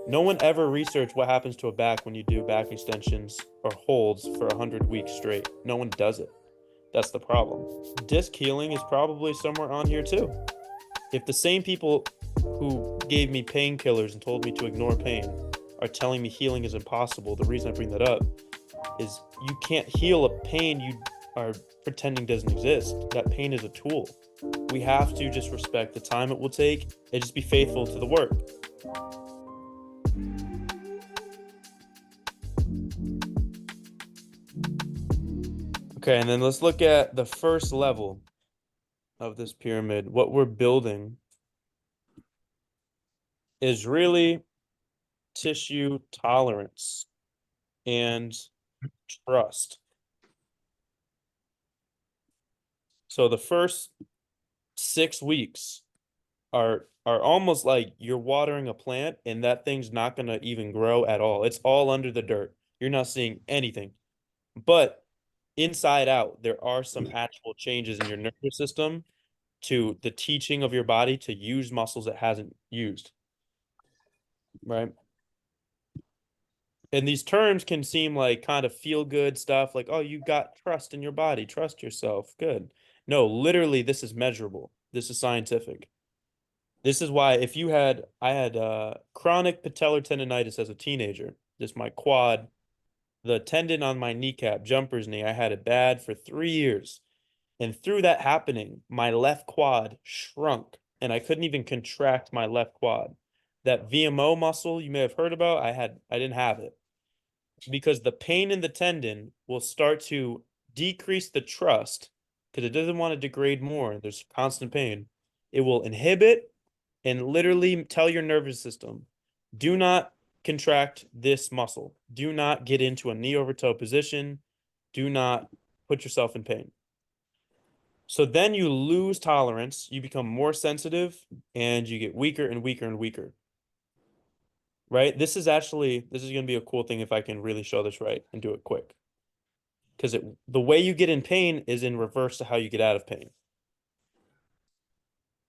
No one ever researched what happens to a back when you do back extensions or holds for 100 weeks straight. No one does it. That's the problem. Disc healing is probably somewhere on here too. If the same people who gave me painkillers and told me to ignore pain are telling me healing is impossible, the reason I bring that up is you can't heal a pain you are pretending doesn't exist. That pain is a tool. We have to just respect the time it will take and just be faithful to the work. Okay, and then let's look at the first level of this pyramid. What we're building is really tissue tolerance and trust. So the first 6 weeks are almost like you're watering a plant and that thing's not going to even grow at all. It's all under the dirt. You're not seeing anything. But inside out, there are some actual changes in your nervous system to the teaching of your body to use muscles it hasn't used, right? And these terms can seem like kind of feel good stuff, like, oh, you got trust in your body, trust yourself. Good. No, literally, this is measurable. This is scientific. This is why if you had, I had chronic patellar tendonitis as a teenager, just my quad, the tendon on my kneecap, jumper's knee, I had it bad for 3 years. And through that happening, my left quad shrunk and I couldn't even contract my left quad. That VMO muscle you may have heard about, I didn't have it because the pain in the tendon will start to decrease the trust because it doesn't want to degrade more. There's constant pain. It will inhibit and literally tell your nervous system, do not contract this muscle. Do not get into a knee over toe position. Do not put yourself in pain. So then you lose tolerance, you become more sensitive, and you get weaker and weaker and weaker. Right? This is going to be a cool thing if I can really show this right and do it quick. Because the way you get in pain is in reverse to how you get out of pain.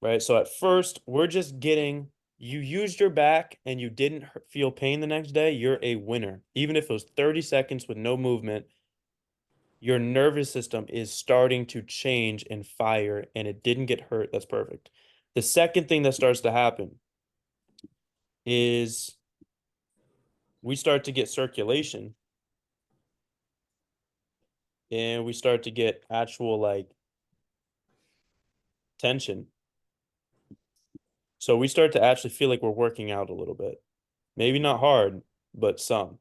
Right? So at first, we're just getting you used your back and you didn't feel pain the next day, you're a winner. Even if it was 30 seconds with no movement, your nervous system is starting to change and fire and it didn't get hurt. That's perfect. The second thing that starts to happen is we start to get circulation and we start to get actual like tension. So we start to actually feel like we're working out a little bit. Maybe not hard, but some.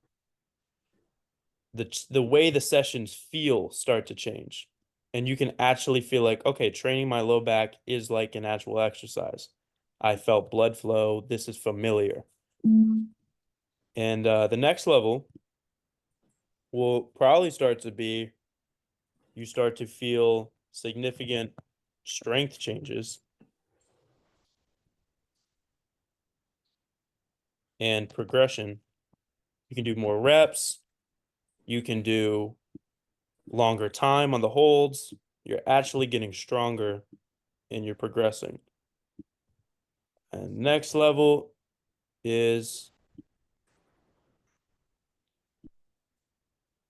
The way the sessions feel start to change. And you can actually feel like, okay, training my low back is like an actual exercise. I felt blood flow. This is familiar. And the next level will probably start to be you start to feel significant strength changes and progression. You can do more reps. You can do longer time on the holds. You're actually getting stronger and you're progressing. And next level is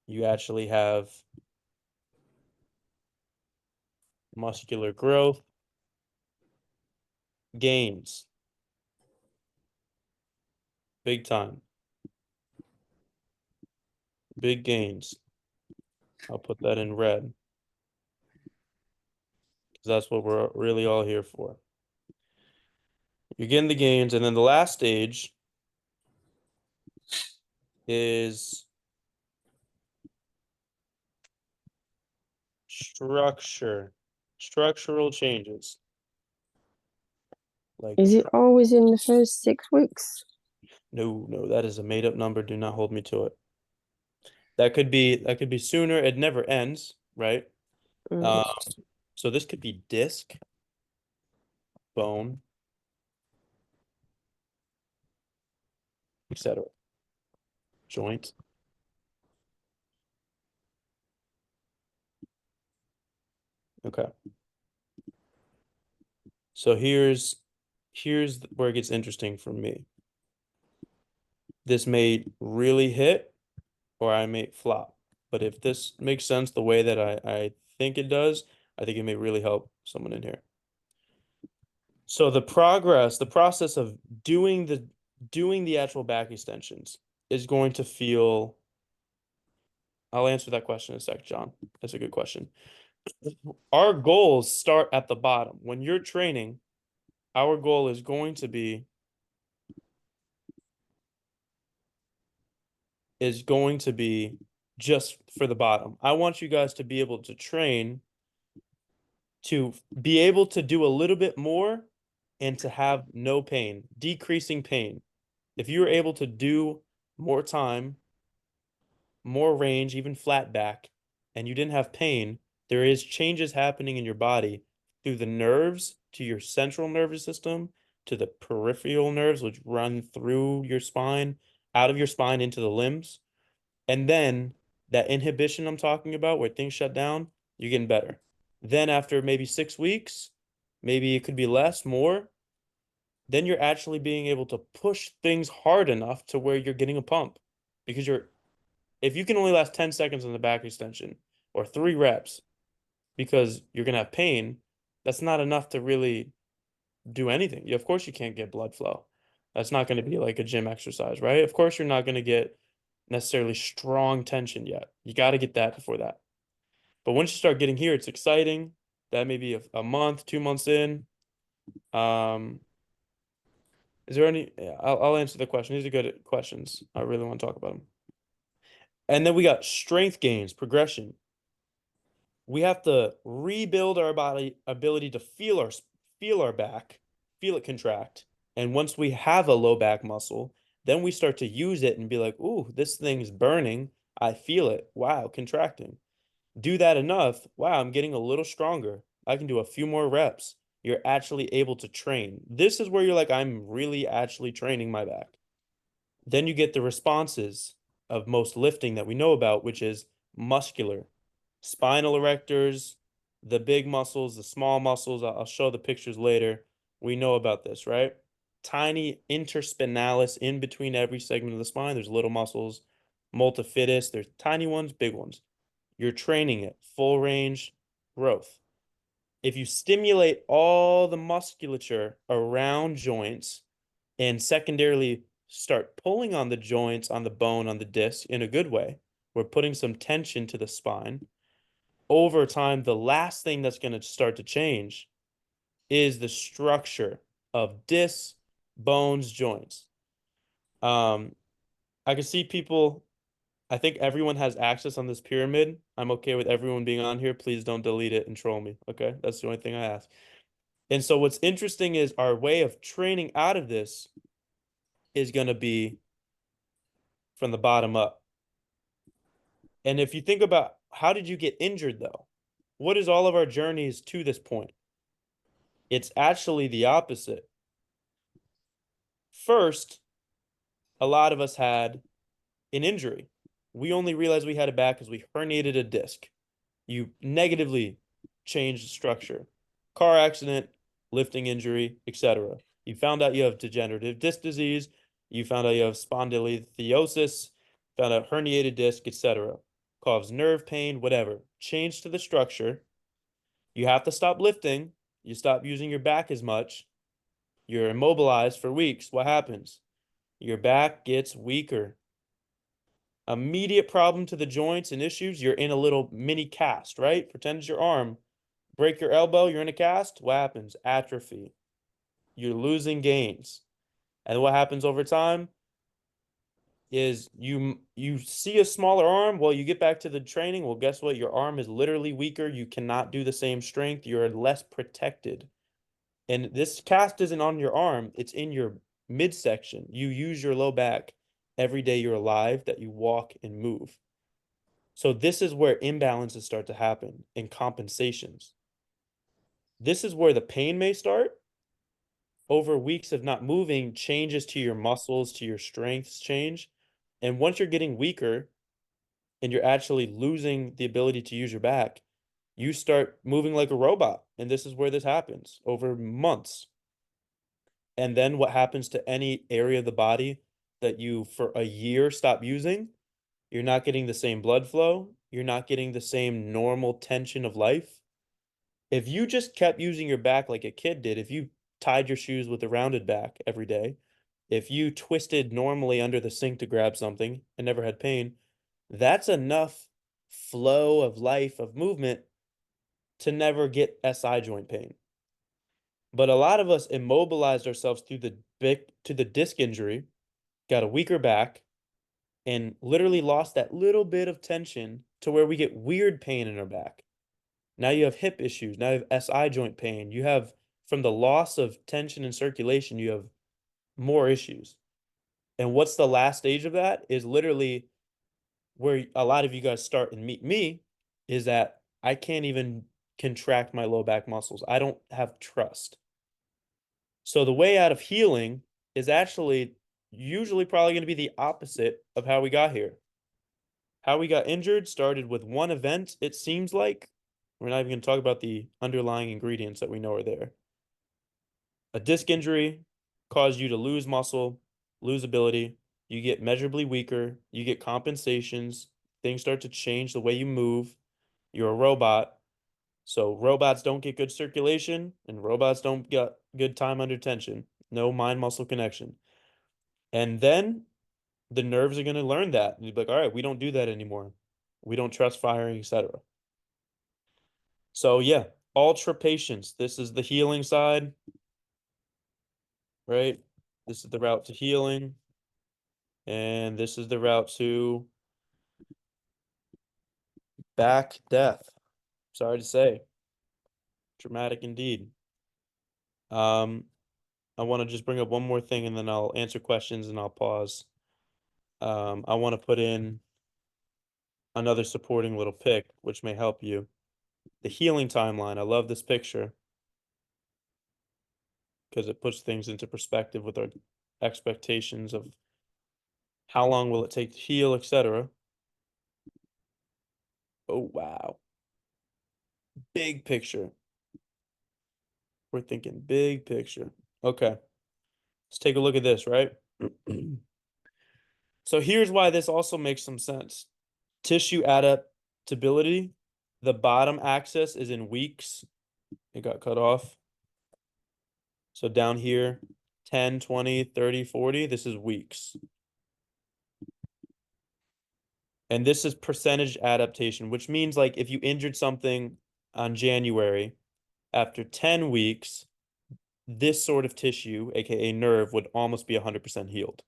you actually have muscular growth, gains, big time, big gains. I'll put that in red because that's what we're really all here for. You're getting the gains, and then the last stage is structural changes. Like, Is it always in the first 6 weeks? no, that is a made up number. Do not hold me to it. That could be sooner. It never ends, right? Um, Mm. so this could be disc, bone, etc. Joint. Okay. So here's where it gets interesting for me. This may really hit or I may flop. But if this makes sense the way that I think it does, I think it may really help someone in here. So the process of doing the actual back extensions is going to feel, I'll answer that question in a sec, John. That's a good question. Our goals start at the bottom. When you're training, our goal is going to be just for the bottom. I want you guys to be able to train to be able to do a little bit more and to have no pain, decreasing pain. If you were able to do more time, more range, even flat back, and you didn't have pain, there is changes happening in your body through the nerves to your central nervous system to the peripheral nerves, which run through your spine, out of your spine into the limbs. And then that inhibition I'm talking about, where things shut down, you're getting better. Then after maybe 6 weeks, maybe it could be less, more, then you're actually being able to push things hard enough to where you're getting a pump. Because if you can only last 10 seconds on the back extension or 3 reps because you're gonna have pain, that's not enough to really do anything. Of course you can't get blood flow. That's not going to be like a gym exercise, right? Of course you're not going to get necessarily strong tension yet. You got to get that before that. But once you start getting here, it's exciting. That may be a month, 2 months in. Um, is there any? Yeah, I'll answer the question. These are good questions. I really want to talk about them. And then we got strength gains, progression. We have to rebuild our body ability to feel our back, feel it contract. And once we have a low back muscle, then we start to use it and be like, "Ooh, this thing's burning. I feel it. Wow, contracting." Do that enough. Wow, I'm getting a little stronger. I can do a few more reps. You're actually able to train. This is where you're like, I'm really actually training my back. Then you get the responses of most lifting that we know about, which is muscular, spinal erectors, the big muscles, the small muscles. I'll show the pictures later. We know about this, right? Tiny interspinalis in between every segment of the spine. There's little muscles, multifidus. There's tiny ones, big ones. You're training it, full range growth. If you stimulate all the musculature around joints and secondarily start pulling on the joints, on the bone, on the disc in a good way, we're putting some tension to the spine. Over time, the last thing that's going to start to change is the structure of discs, bones, joints. Um, I can see people, I think everyone has access on this pyramid. I'm okay with everyone being on here. Please don't delete it and troll me. Okay. That's the only thing I ask. And so what's interesting is our way of training out of this is going to be from the bottom up. And if you think about how did you get injured though? What is all of our journeys to this point? It's actually the opposite. First, a lot of us had an injury. We only realized we had it back because we herniated a disc. You negatively changed the structure. Car accident, lifting injury, etc. You found out you have degenerative disc disease. You found out you have spondylolisthesis, found out herniated disc, etc. Cause nerve pain, whatever. Change to the structure. You have to stop lifting. You stop using your back as much. You're immobilized for weeks. What happens? Your back gets weaker. Immediate problem to the joints and issues, you're in a little mini cast, right? Pretend it's your arm. Break your elbow, you're in a cast. What happens? Atrophy. You're losing gains. And what happens over time is you see a smaller arm. Well, you get back to the training. Well, guess what? Your arm is literally weaker. You cannot do the same strength. You're less protected. And this cast isn't on your arm, it's in your midsection. You use your low back every day you're alive that you walk and move. So this is where imbalances start to happen in compensations. This is where the pain may start over weeks of not moving, changes to your muscles, to your strengths change. And once you're getting weaker and you're actually losing the ability to use your back, you start moving like a robot. And this is where this happens over months. And then what happens to any area of the body that you for a year stop using, you're not getting the same blood flow. You're not getting the same normal tension of life. If you just kept using your back like a kid did, if you tied your shoes with a rounded back every day, if you twisted normally under the sink to grab something and never had pain, that's enough flow of life, of movement to never get SI joint pain. But a lot of us immobilized ourselves through the big to the disc injury, got a weaker back, and literally lost that little bit of tension to where we get weird pain in our back. Now you have hip issues. Now you have SI joint pain. You have, from the loss of tension and circulation, you have more issues. And what's the last stage of that is literally where a lot of you guys start and meet me is that I can't even contract my low back muscles. I don't have trust. So the way out of healing is actually usually probably going to be the opposite of how we got here. How we got injured started with one event, it seems like. We're not even going to talk about the underlying ingredients that we know are there. A disc injury caused you to lose muscle, lose ability. You get measurably weaker. You get compensations. Things start to change the way you move. You're a robot. So robots don't get good circulation and robots don't get good time under tension. No mind muscle connection. And then the nerves are going to learn that. And you'd be like, all right, we don't do that anymore. We don't trust firing, etc. So yeah, ultra patience. This is the healing side, right? This is the route to healing, and this is the route to back death. Sorry to say, dramatic indeed. Um, I want to just bring up one more thing, and then I'll answer questions and I'll pause. I want to put in another supporting little pic, which may help you. The healing timeline. I love this picture because it puts things into perspective with our expectations of how long will it take to heal, etc. Oh, wow. Big picture. We're thinking big picture. Okay. Let's take a look at this, right? So here's why this also makes some sense. Tissue adaptability, the bottom axis is in weeks. It got cut off. So down here, 10, 20, 30, 40, this is weeks. And this is percentage adaptation, which means like if you injured something on January, after 10 weeks, this sort of tissue, aka nerve, would almost be 100% healed.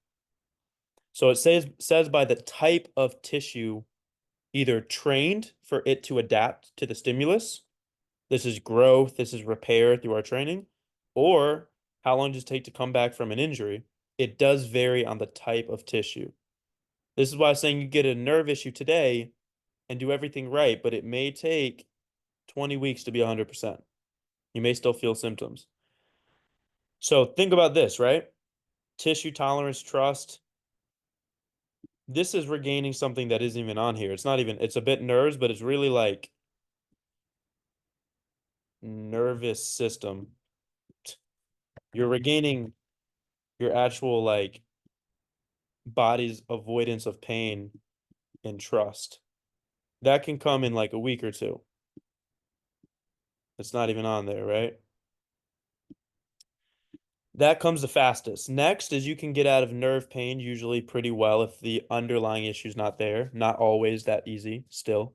So it says by the type of tissue either trained for it to adapt to the stimulus, this is growth, this is repair through our training, or how long does it take to come back from an injury? It does vary on the type of tissue. This is why I'm saying you get a nerve issue today and do everything right, but it may take 20 weeks to be 100%. You may still feel symptoms. So think about this, right? Tissue tolerance, trust. This is regaining something that isn't even on here. It's not even, it's a bit nerves, but it's really like nervous system. You're regaining your actual like body's avoidance of pain and trust. That can come in like a week or two. It's not even on there, right? That comes the fastest. Next is you can get out of nerve pain usually pretty well if the underlying issue's not there. Not always that easy still.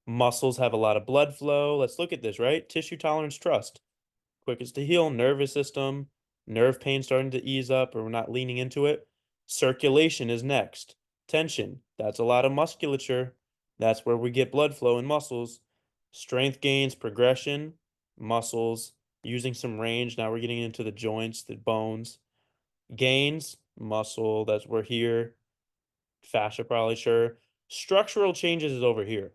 Muscles have a lot of blood flow. Let's look at this, right? Tissue tolerance, trust. Quickest to heal, nervous system, nerve pain starting to ease up or we're not leaning into it. Circulation is next. Tension, that's a lot of musculature. That's where we get blood flow in muscles. Strength gains, progression, muscles, using some range. Now we're getting into the joints, the bones. Gains, muscle, that's we're here. Fascia, probably sure. Structural changes is over here.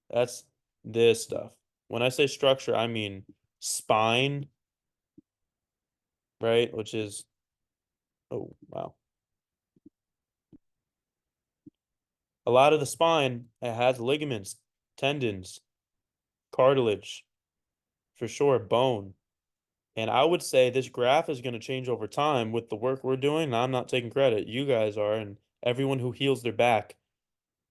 That's this stuff. When I say structure, I mean spine, right? Which is, oh, wow. A lot of the spine, it has ligaments, tendons, cartilage, for sure, bone. And I would say this graph is going to change over time with the work we're doing. And I'm not taking credit. You guys are, and everyone who heals their back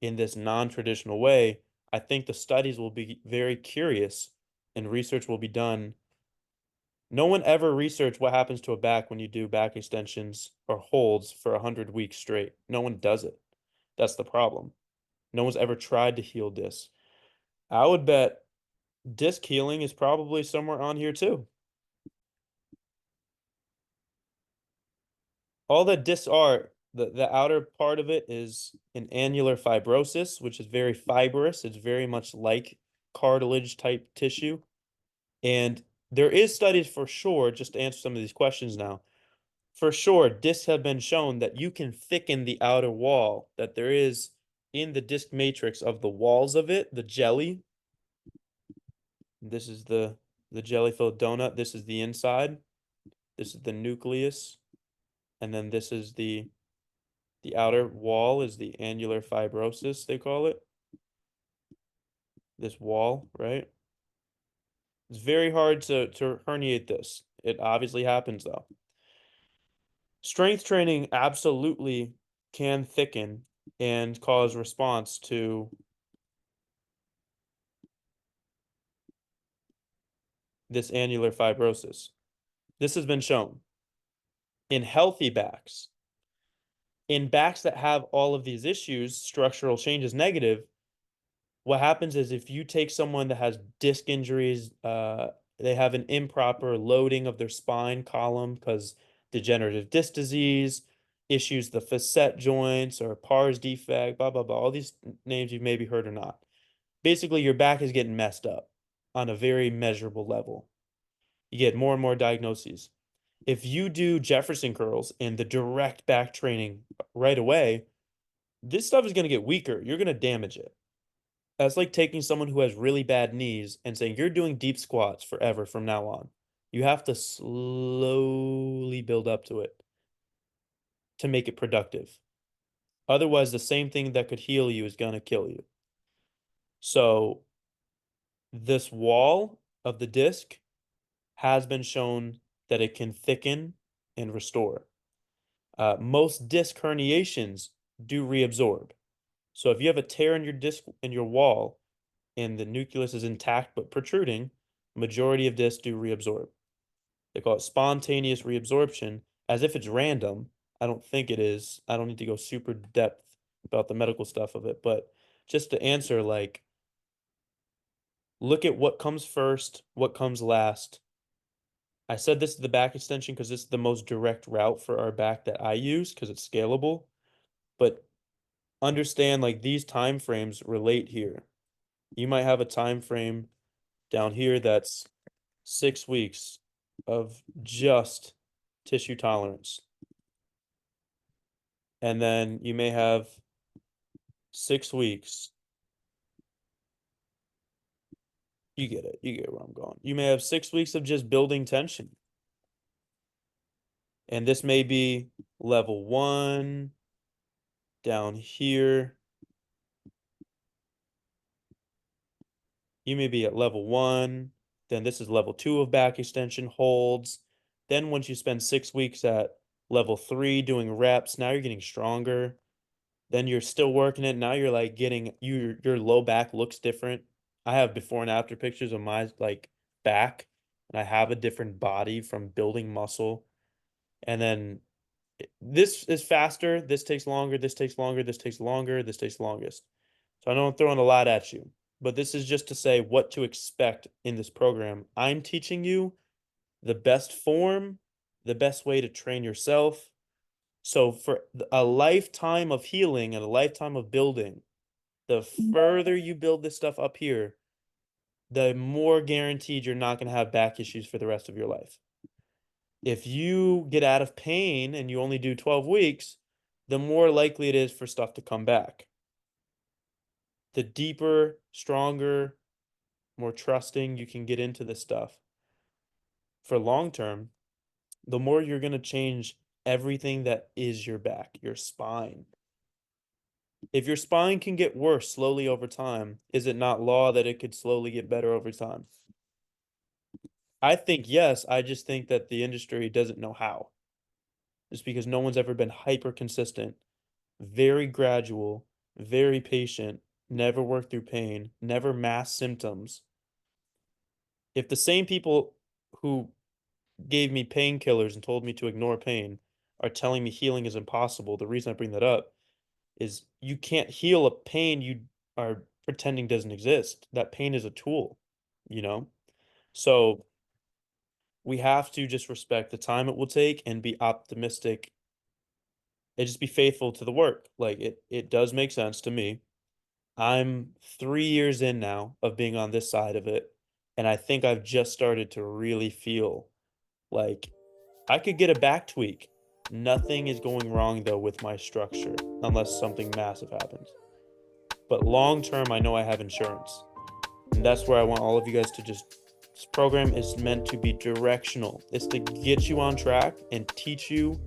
in this non-traditional way. I think the studies will be very curious and research will be done. No one ever researched what happens to a back when you do back extensions or holds for 100 weeks straight. No one does it. That's the problem. No one's ever tried to heal discs. I would bet disc healing is probably somewhere on here too. All that discs are, the outer part of it is an annular fibrosis, which is very fibrous. It's very much like cartilage type tissue. And there is studies for sure, just to answer some of these questions now. For sure, discs have been shown that you can thicken the outer wall, that there is in the disc matrix of the walls of it, the jelly. This is the jelly filled donut. This is the inside. This is the nucleus. And then this is the outer wall is the annular fibrosis, they call it. This wall, right? It's very hard to herniate this. It obviously happens though. Strength training absolutely can thicken and cause response to this annular fibrosis. This has been shown in healthy backs. In backs that have all of these issues, structural change is negative. What happens is if you take someone that has disc injuries, they have an improper loading of their spine column because degenerative disc disease, issues the facet joints or pars defect, blah, blah, blah, all these names you've maybe heard or not. Basically, your back is getting messed up on a very measurable level. You get more and more diagnoses. If you do Jefferson curls and the direct back training right away, this stuff is going to get weaker. You're going to damage it. That's like taking someone who has really bad knees and saying, you're doing deep squats forever from now on. You have to slowly build up to it to make it productive. Otherwise, the same thing that could heal you is going to kill you. So, this wall of the disc has been shown that it can thicken and restore. Most disc herniations do reabsorb. So if you have a tear in your disc in your wall and the nucleus is intact but protruding, majority of discs do reabsorb. They call it spontaneous reabsorption, as if it's random. I don't think it is. I don't need to go super depth about the medical stuff of it, but just to answer, like, look at what comes first, what comes last. I said this is the back extension because this is the most direct route for our back that I use because it's scalable. But understand like these time frames relate here. You might have a time frame down here that's 6 weeks of just tissue tolerance. And then you may have 6 weeks. You get it. You get where I'm going. You may have 6 weeks of just building tension. And this may be level one down here. You may be at level one. Then this is level two of back extension holds. Then once you spend 6 weeks at level three doing reps, now you're getting stronger. Then you're still working it. Now you're like getting your low back looks different. I have before and after pictures of my like back, and I have a different body from building muscle. And then this is faster, this takes longer, this takes longer, this takes longer, this takes longest. So I know I'm throwing a lot at you, but this is just to say what to expect in this program. I'm teaching you the best form, the best way to train yourself. So for a lifetime of healing and a lifetime of building, the further you build this stuff up here, the more guaranteed you're not going to have back issues for the rest of your life. If you get out of pain and you only do 12 weeks, the more likely it is for stuff to come back. The deeper, stronger, more trusting you can get into this stuff for long term, the more you're going to change everything that is your back, your spine. If your spine can get worse slowly over time, is it not law that it could slowly get better over time? I think yes. I just think that the industry doesn't know how. Just because no one's ever been hyper consistent, very gradual, very patient, never worked through pain, never mass symptoms. If the same people who gave me painkillers and told me to ignore pain are telling me healing is impossible, the reason I bring that up is you can't heal a pain you are pretending doesn't exist. That pain is a tool, you know? So we have to just respect the time it will take and be optimistic and just be faithful to the work. Like it does make sense to me. I'm 3 years in now of being on this side of it, and I think I've just started to really feel like I could get a back tweak. Nothing is going wrong though with my structure unless something massive happens. But long term, I know I have insurance. And that's where I want all of you guys to just this program is meant to be directional. It's to get you on track and teach you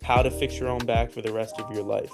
how to fix your own back for the rest of your life.